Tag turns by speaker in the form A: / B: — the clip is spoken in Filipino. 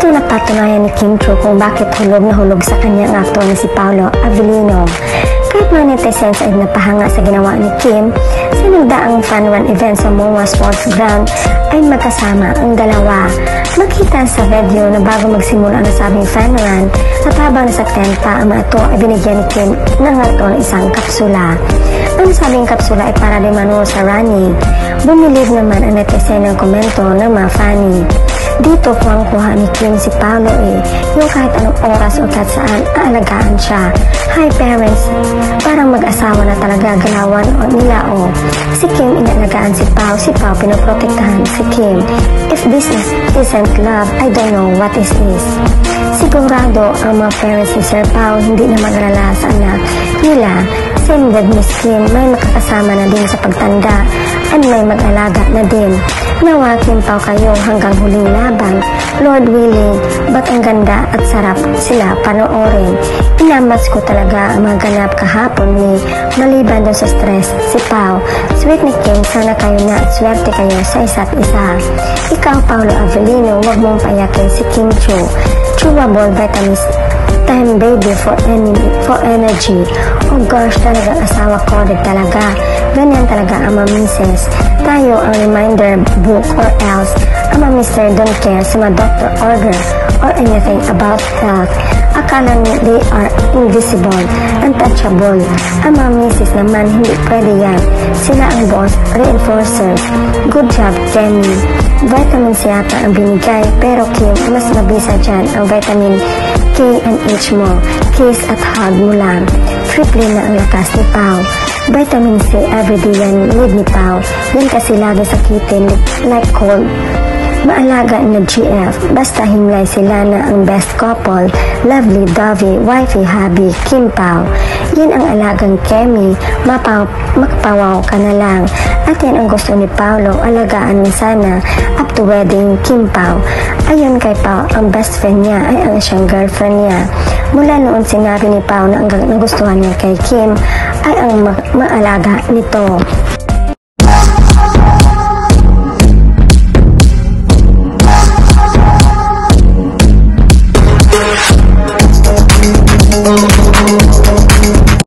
A: Dito napatunayan ni Kim Chiu kung bakit hulog na hulog sa kanyang aktor na si Paolo Avellino. Kahit mga netizens ay napahanga sa ginawa ni Kim, sa nagdaang fan run event sa MOA Sports Ground ay magkasama ang dalawa. Makita sa video na bago magsimula ang nasabing fan run at habang nasaktan pa ang mga ito ay binigyan ni Kim ng ng isang kapsula. Ang nasabing kapsula ay para di mano sa running. Bumilib naman ang netizen ng komento ng mga fanny. Dito kuha ni Kim si Paolo yung kahit anong oras o kahit saan aalagaan siya. Hi parents, parang mag-asawa na talaga galawan nila Si Kim inaalagaan si Pao pinoprotektahan si Kim. If this isn't love, I don't know what is this. Sigurado ang mga parents ni Sir Pao hindi na mag-alala sa anak nila. Same with Miss Kim, may makakasama na din sa pagtanda at may mag-alaga na din. Nawa Kim Pao kayo hanggang huling laban, Lord willing, ba't ang ganda at sarap sila panoorin. Inamas ko talaga ang mga ganap kahapon ni maliban doon sa stress si Pao. Sweet ni Kim, sana kayo na at swerte kayo sa isa't isa. Ikaw Paolo Avellino, huwag mong payakin si Kim Chiu. Chewable vitamins time baby for energy. Oh gosh, talagang asawa ko din talaga. Ganyan talaga ang mamises. Tayo ang reminder book or else ang mamister don't care sa mga doctor order or anything about health. Akala niya they are invisible, untouchable. Ang mga misis naman hindi pwede yan. Sila ang boss, reinforcer. Good job, Jenny. Vitamin C yata ang binigay, pero Kim, mas mabisa dyan ang vitamin K and H mo. Kiss at hug mo lang. Triple na ang lakas ni Pao. Vitamin C everyday yan need ni Pao. Yan kasi lagi sakitin like cold. Maalaga na GF, basta himlay sila na ang best couple, lovely, dovey, wifey, hubby, Kim Pao. Yan ang alagang Kemi, makapawaw ka na lang. At yan ang gusto ni Paolo, alagaan mo sana, up to wedding, Kim Pao. Ayon kay Pao, ang best friend niya ay ang siyang girlfriend niya. Mula noon sinabi ni Pao na ang nagustuhan niya kay Kim ay ang maalaga nito.